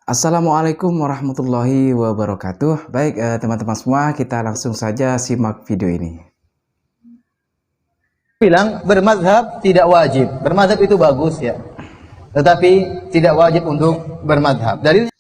Assalamualaikum warahmatullahi wabarakatuh. Baik, teman-teman semua, kita langsung saja simak video ini. Bilang bermadhab tidak wajib. Bermadhab itu bagus ya, tetapi tidak wajib untuk bermadhab. Dari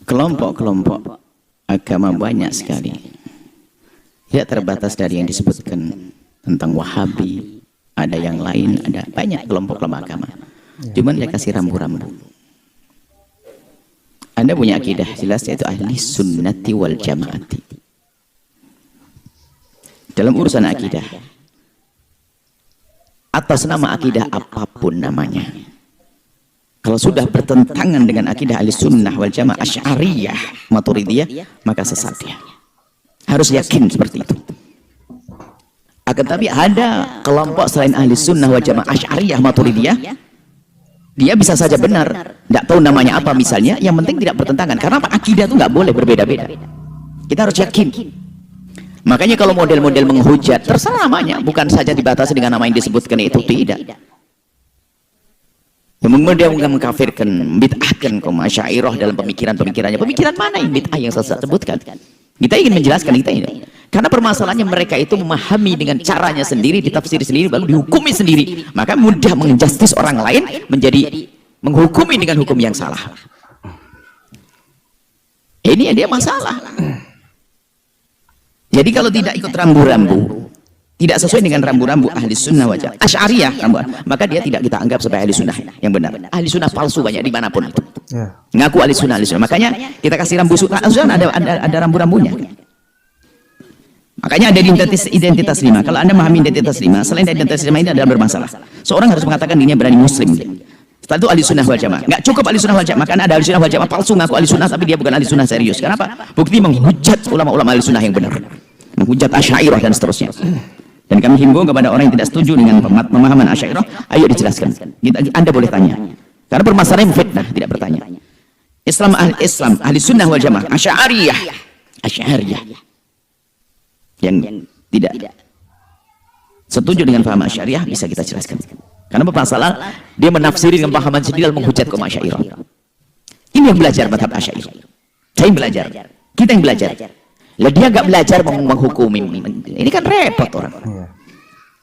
kelompok-kelompok agama banyak sekali. Tidak terbatas dari yang disebutkan tentang Wahabi, ada yang lain, ada banyak kelompok-kelompok agama. Cuman dia kasih rambu-rambu. Anda punya akidah jelas, yaitu ahli sunnati wal jamaati. Dalam urusan akidah, atas nama akidah apapun namanya, kalau sudah bertentangan dengan akidah ahli sunnah wal jamaah asy'ariyah maturidiyah, maka sesat dia. Harus yakin seperti itu. Akan tapi ada kelompok selain ahli sunnah wal jamaah asy'ariyah maturidiyah, dia bisa saja benar, tidak tahu namanya apa misalnya, yang penting tidak bertentangan. Karena apa? Akidah itu nggak boleh berbeda-beda. Kita harus yakin. Makanya kalau model-model menghujat, terserah namanya, bukan saja dibatasi dengan nama yang disebutkan itu, tidak. Kemudian dia mengkafirkan, bid'ahkan kaum Asy'ariyah dalam pemikiran-pemikirannya. Pemikiran mana yang bid'ah yang saya sebutkan? Kita ingin menjelaskan kita ini. Karena permasalahannya mereka itu memahami dengan caranya sendiri, ditafsiri sendiri, baru dihukumi sendiri. Maka mudah menjustis orang lain menjadi menghukumi dengan hukum yang salah. Ini dia masalah. Jadi kalau tidak ikut rambu-rambu, tidak sesuai dengan rambu-rambu ahli sunnah wajah asy'ariyah, maka dia tidak kita anggap sebagai ahli sunnah yang benar. Ahli sunnah palsu banyak dimanapun itu. Ngaku ahli sunnah, makanya kita kasih rambu sunnah, ada rambu-rambunya. Makanya ada identitas lima. Kalau Anda memahami identitas lima, selain identitas lima ini adalah bermasalah. Seorang harus mengatakan dirinya berani muslim. Setelah itu ahli sunnah wal jamaah. Nggak cukup ahli sunnah wal jamaah, makanya ada ahli sunnah wal jamaah palsu ngaku ahli sunnah tapi dia bukan ahli sunnah serius. Kenapa? Bukti menghujat ulama-ulama ahli sunnah yang benar, menghujat Asy'ariyah dan seterusnya. Dan kami himbau kepada orang yang tidak setuju dengan pemahaman Asy'ariyah, ayo dijelaskan. Anda boleh tanya. Karena permasalahan fitnah, tidak bertanya. Islam ahli sunnah wal jamaah Asy'ariyah yang tidak setuju dengan paham Asy'ariyah bisa kita jelaskan. Karena masalah dia menafsiri dengan pahaman sendiri dalam menghujat kaum Asy'ariyah. Ini yang belajar mazhab Asy'ariyah. Saya yang belajar, kita yang belajar. Lah dia nggak belajar menghukumi. Ini kan repot orang.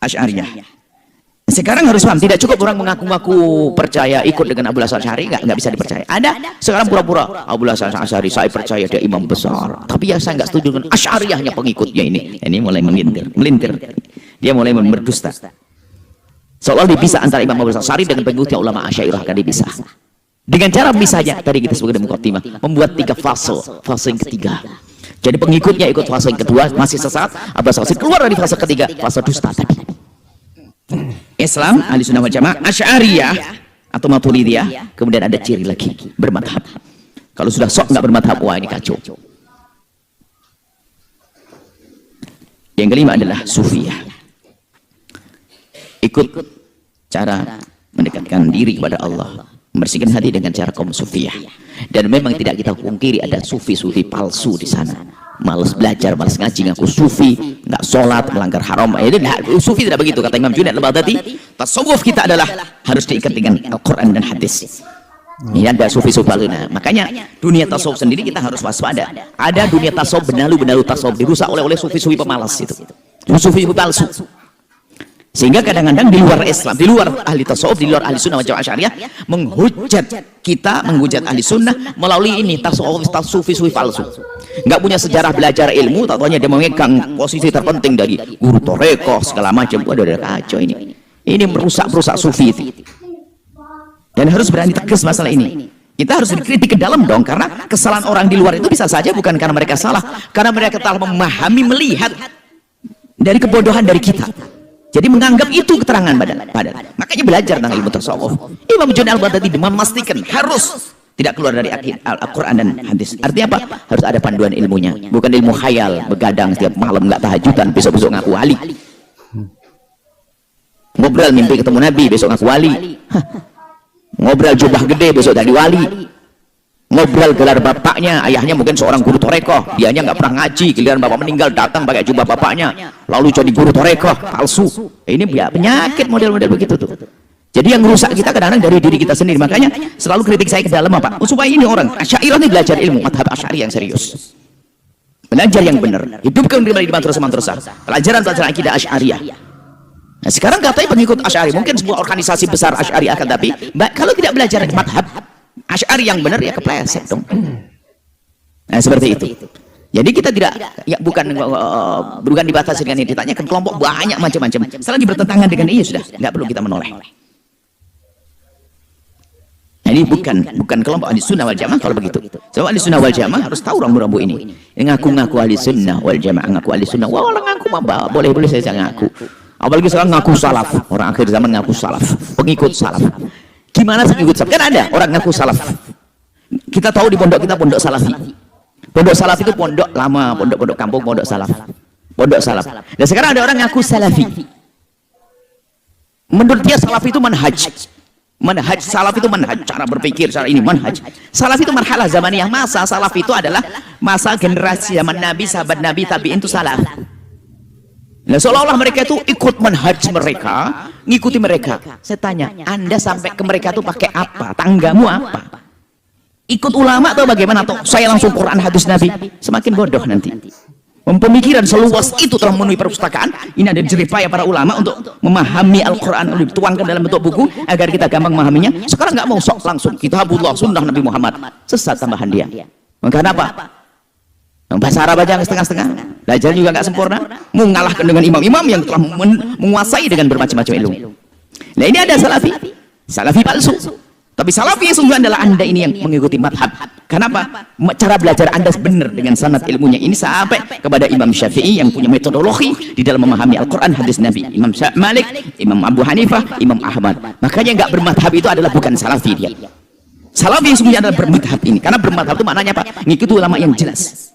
Asy'ariyah. Sekarang harus paham, tidak cukup orang mengaku-ngaku percaya ikut dengan Abu Hasan Asy'ari, nggak bisa dipercaya. Ada sekarang pura-pura Abu Hasan Asy'ari saya percaya dia imam besar, tapi ya saya nggak setuju dengan Asy'ariyahnya pengikutnya ini. Ini mulai melintir. Dia mulai berdusta. Seolah dipisah antara Imam Abu Hasan Asy'ari dengan pengikutnya ulama Asy'ariyah akan dipisah. Dengan cara pisahnya tadi kita sebut dengan muqaddimah, membuat 3 fase. Fase yang ketiga. Jadi pengikutnya ikut fase yang kedua masih sesat, Abu Hasan Asy'ari keluar dari fase ketiga, fase dusta tadi. Islam ahli sunnah wal jamaah asy'ariyah atau maturidiyah, kemudian ada ciri lagi bermadhab. Kalau sudah sok nggak bermadhab, wah ini kacau. Yang kelima adalah sufiyah, ikut cara mendekatkan diri kepada Allah, membersihkan hati dengan cara kaum sufiyah. Dan memang tidak kita pungkiri ada sufi-sufi palsu di sana, malas belajar, malas ngaji, ngaku sufi, nggak sholat, melanggar haram. Sufi tidak begitu, kata Imam Junaid al-Baghdadi. Tasawuf kita adalah harus diikat dengan Al-Quran dan hadis. Ini ada sufi-sufi palsu. Nah, makanya dunia tasawuf sendiri kita harus waspada. Ada dunia tasawuf, benalu tasawuf dirusak oleh sufi-sufi pemalas itu, sufi-sufi palsu. Sehingga kadang-kadang di luar Islam, di luar ahli tasawuf, di luar ahli sunnah wal jamaah Asy'ariyah, menghujat kita, menghujat ahli sunnah melalui ini tasawuf sufi palsu. Nggak punya sejarah belajar ilmu, tahunya dia memegang posisi terpenting dari guru torekoh segala macam. Waduh, ada kacau ini. Ini merusak sufi itu. Dan harus berani tegas masalah ini. Kita harus dikritik ke dalam dong, karena kesalahan orang di luar itu bisa saja bukan karena mereka salah, karena mereka telah memahami, melihat dari kebodohan dari kita. Jadi menganggap itu keterangan badan. Makanya belajar tentang ilmu tasawuf. Imam Junaid al-Baghdadi memastikan harus tidak keluar dari Al-Quran dan hadis. Artinya apa? Harus ada panduan ilmunya, bukan ilmu khayal, begadang setiap malam nggak tahajudan, besok-besok ngaku wali. Ngobrol mimpi ketemu Nabi, besok ngaku wali. Ngobrol jubah gede, besok jadi wali. Ngobrol gelar bapaknya, ayahnya mungkin seorang guru torekoh, dianya nggak pernah ngaji, giliran bapak meninggal datang pakai jubah bapaknya, lalu jadi guru torekoh palsu. Ini penyakit model-model begitu tuh. Jadi yang rusak kita kadang-kadang dari diri kita sendiri. Makanya selalu kritik saya ke dalam apa? Supaya ini orang Asy'ariyah ini belajar ilmu madhab Asy'ariyah yang serius. Belajar yang benar. Hidupkan kembali di madrasah-madrasah. Pelajaran-pelajaran akidah Asy'ariyah. Nah, sekarang katanya pengikut Asy'ari mungkin sebuah organisasi besar Asy'ariyah akan, tapi kalau tidak belajar madhab Asy'ari yang benar ya kepleset dong. Nah, seperti itu. Jadi kita tidak ya bukan dibatasi dengan ini, ditanyakan kelompok banyak macam-macam. Selagi bertentangan dengan ini sudah nggak perlu kita menoleh. Nah, ini bukan kelompok ahli sunnah wal jamaah kalau begitu. Sebab ahli sunnah wal jamaah harus tahu rambu-rambu ini. Ngaku-ngaku ahli sunnah wal jamaah, ngaku ahli sunnah. Wah, orang ngaku mah boleh saya ngaku. Apalagi sekarang ngaku salaf. Orang akhir zaman ngaku salaf, pengikut salaf. Gimana sih pengikut salaf? Kan ada orang ngaku salaf. Kita tahu di pondok kita pondok salafi. Pondok salaf itu pondok lama, pondok kampung, pondok salaf. Pondok salaf. Dan sekarang ada orang ngaku salafi. Menurut dia salaf itu manhaj. Manhaj salaf itu manhaj, cara berpikir, cara ini manhaj. Salaf itu marhalah zamaniyah. Masa salaf itu adalah masa generasi zaman Nabi, sahabat Nabi, tabi'in itu salaf. Nah, seolah-olah mereka itu ikut manhaj mereka, ngikuti mereka. Saya tanya, Anda sampai ke mereka itu pakai apa? Tanggamu apa? Ikut ulama atau bagaimana? Atau saya langsung Quran hadis Nabi? Semakin bodoh nanti. Pemikiran seluas itu telah memenuhi perpustakaan. Ini ada jeripaya para ulama untuk memahami Al-Quran, dituangkan dalam bentuk buku agar kita gampang memahaminya. Sekarang nggak mau sok langsung kitabullah sunnah Nabi Muhammad. Sesat tambahan dia. Maka apa? Bahasa Arab aja setengah-setengah. Belajar juga nggak sempurna. Mengalahkan dengan imam-imam yang telah menguasai dengan bermacam-macam ilmu. Nah, ini ada salafi palsu. Tapi salafi yang sungguh adalah Anda ini yang mengikuti madhab. Kenapa? Cara belajar Anda benar dengan sanad ilmunya ini sampai kepada Imam Syafi'i yang punya metodologi di dalam memahami Al-Quran, hadis Nabi. Imam Malik, Imam Abu Hanifah, Imam Ahmad. Makanya nggak bermadhab itu adalah bukan salafi dia. Salafi yang sungguh adalah bermadhab ini. Karena bermadhab itu maknanya apa? Mengikuti ulama yang jelas.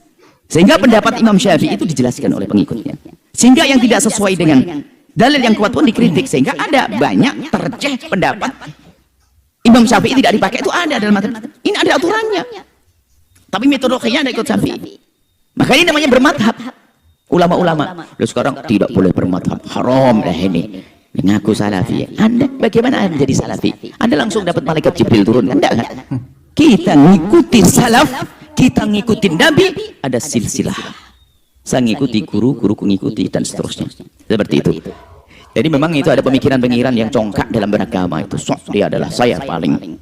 Sehingga pendapat Imam Syafi'i itu dijelaskan oleh pengikutnya. Sehingga yang tidak sesuai dengan dalil yang kuat pun dikritik. Sehingga ada banyak terceh pendapat Imam Syafi'i tidak dipakai, itu ada dalam madhab. Ini ada aturannya. Tapi metodologinya ada ikut Syafi'i. Makanya ini namanya bermadhab. Ulama-ulama. Lalu sekarang tidak boleh bermadhab. Haram lah ini. Mengaku salafi. Anda bagaimana Anda menjadi salafi? Anda langsung dapat malaikat Jibril turun. Anda kan? Kita ngikuti salaf, kita ngikuti Nabi, ada silsilah. Saya ngikuti guruku ngikuti dan seterusnya. Seperti itu. Jadi memang itu ada pemikiran-pemikiran yang congkak dalam beragama itu. Dia adalah saya paling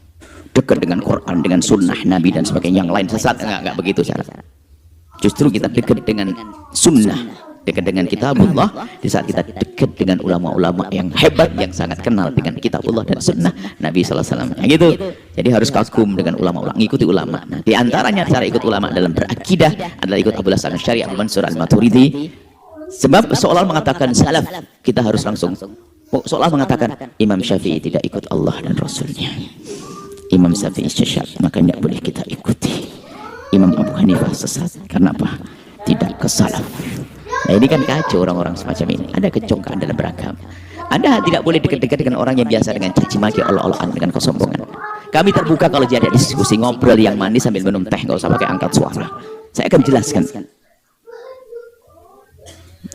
dekat dengan Quran, dengan sunnah Nabi dan sebagainya. Yang lain sesat, enggak begitu cara. Justru kita dekat dengan sunnah, dekat dengan kitabullah di saat kita dekat dengan ulama-ulama yang hebat, yang sangat kenal dengan kitabullah dan sunnah Nabi sallallahu alaihi wasallam. Yang gitu. Jadi harus kagum dengan ulama-ulama, ngikuti ulama. Nah, di antaranya cara ikut ulama dalam berakidah adalah ikut Abu Hasan Asy'ari, Abu Mansur Al-Maturidi. Sebab seolah mengatakan salaf, kita harus langsung seolah mengatakan Imam Syafi'i tidak ikut Allah dan Rasulnya. Imam Syafi'i sesat, maka tidak boleh kita ikuti. Imam Abu Hanifah sesat, karena apa? Tidak ke salaf. Nah, ini kan kacau orang-orang semacam ini. Ada kecongkaan dalam beragama. Anda tidak boleh dekat-dekat dengan orang yang biasa dengan caci maki, olah-olahan, dengan kesombongan. Kami terbuka kalau jadi diskusi, ngobrol yang manis sambil minum teh, nggak usah pakai angkat suara. Saya akan jelaskan.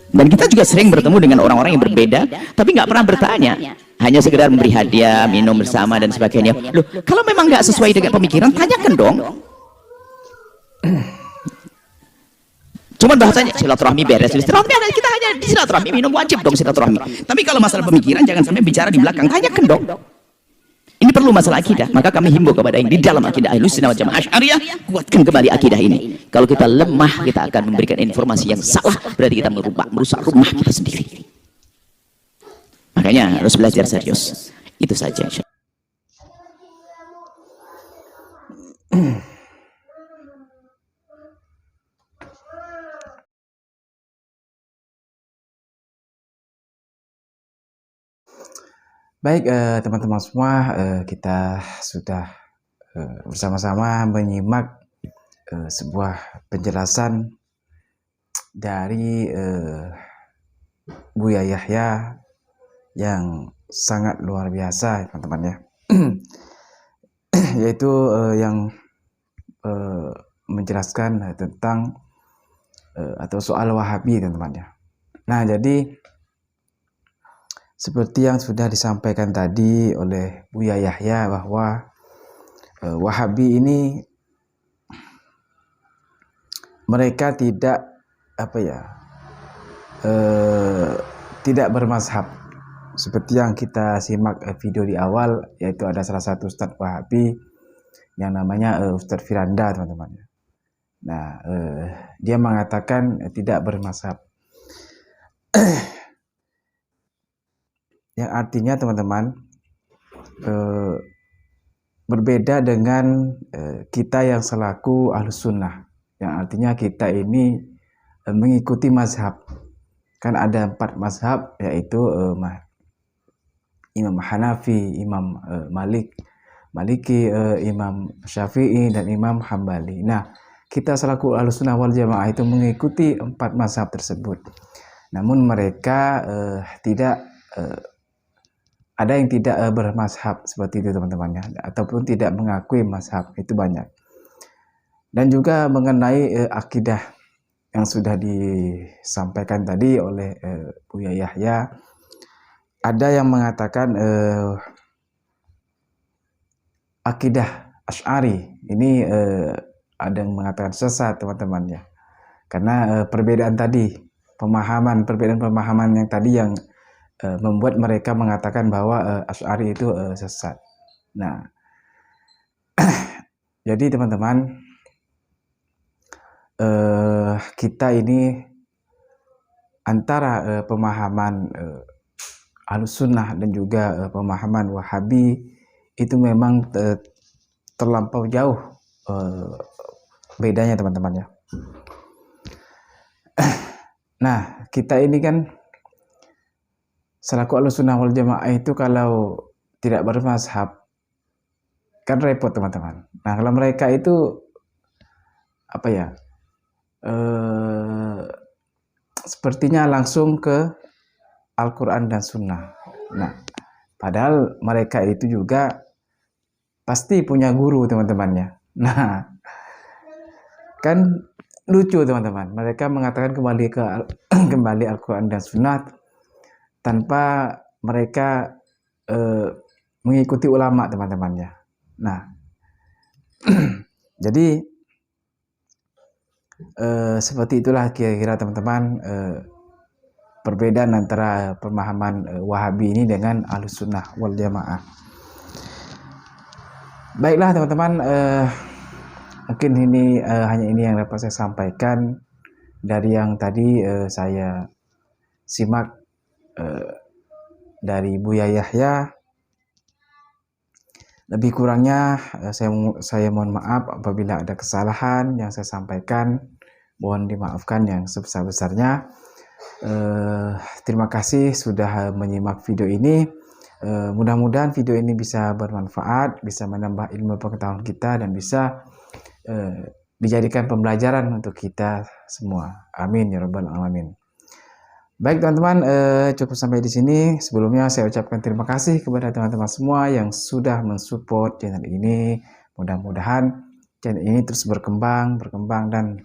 Dan kita juga sering bertemu dengan orang-orang yang berbeda, tapi nggak pernah bertanya, hanya sekedar memberi hadiah, minum bersama dan sebagainya. Loh, kalau memang nggak sesuai dengan pemikiran, tanyakan dong. Cuman bahasanya silaturahmi beres, silaturahmi ada, kita hanya di silaturahmi, minum wajib dong silaturahmi. Tapi kalau masalah pemikiran jangan sampai bicara di belakang, tanyakan dong. Ini perlu masalah akidah, maka kami himbau kepada yang di dalam akidah Ahlussunnah wal Jamaah Asy'ariyah, kuatkan kembali akidah ini. Kalau kita lemah, kita akan memberikan informasi yang salah, berarti kita merusak rumah kita sendiri. Makanya harus belajar serius. Itu saja. Baik, teman-teman semua, kita sudah bersama-sama menyimak sebuah penjelasan dari Buya Yahya yang sangat luar biasa, teman-teman ya. Yaitu yang menjelaskan tentang atau soal Wahabi, teman-teman ya. Nah, jadi seperti yang sudah disampaikan tadi oleh Buya Yahya bahwa Wahabi ini mereka tidak tidak bermazhab seperti yang kita simak video di awal, yaitu ada salah satu Ustadz Wahabi yang namanya Ustadz Firanda, teman-teman. Nah, dia mengatakan tidak bermazhab. Yang artinya teman-teman berbeda dengan kita yang selaku Ahlus Sunnah, yang artinya kita ini mengikuti mazhab. Kan ada 4 mazhab, yaitu Imam Hanafi, Imam Maliki, Imam Syafi'i, dan Imam Hambali. Nah, kita selaku Ahlus Sunnah wal Jamaah itu mengikuti 4 mazhab tersebut. Namun mereka tidak ada yang tidak bermazhab seperti itu, teman-teman, ya, ataupun tidak mengakui mazhab, itu banyak. Dan juga mengenai akidah yang sudah disampaikan tadi oleh Buya Yahya, ada yang mengatakan akidah Asy'ari ini ada yang mengatakan sesat, teman-teman, ya, karena perbedaan pemahaman yang tadi yang membuat mereka mengatakan bahwa Asy'ari itu sesat. Nah, jadi teman-teman, kita ini antara pemahaman Ahlus Sunnah dan juga pemahaman Wahabi itu memang terlampau jauh bedanya, teman-teman, ya. Nah, kita ini kan selaku Ahlus Sunnah wal Jamaah itu kalau tidak bermazhab kan repot, teman-teman. Nah, kalau mereka itu sepertinya langsung ke Al-Quran dan Sunnah. Nah, padahal mereka itu juga pasti punya guru, teman-temannya. Nah, kan lucu, teman-teman. Mereka mengatakan kembali Al-Quran dan Sunnah tanpa mereka mengikuti ulama, teman-temannya. Nah, jadi seperti itulah kira-kira, teman-teman, perbedaan antara pemahaman Wahabi ini dengan Ahlus Sunnah wal Jamaah. Baiklah, teman-teman, mungkin ini hanya ini yang dapat saya sampaikan dari yang tadi saya simak dari Buya Yahya. Lebih kurangnya saya mohon maaf apabila ada kesalahan yang saya sampaikan. Mohon dimaafkan yang sebesar-besarnya. Terima kasih sudah menyimak video ini. Mudah-mudahan video ini bisa bermanfaat, bisa menambah ilmu pengetahuan kita, dan bisa dijadikan pembelajaran untuk kita semua. Amin ya rabbal alamin. Baik, teman-teman, cukup sampai di sini. Sebelumnya saya ucapkan terima kasih kepada teman-teman semua yang sudah mensupport channel ini. Mudah-mudahan channel ini terus berkembang dan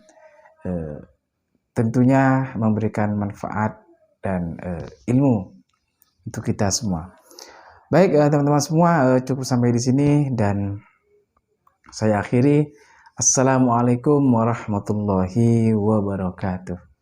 tentunya memberikan manfaat dan ilmu untuk kita semua. Baik, teman-teman semua, cukup sampai di sini dan saya akhiri. Assalamualaikum warahmatullahi wabarakatuh.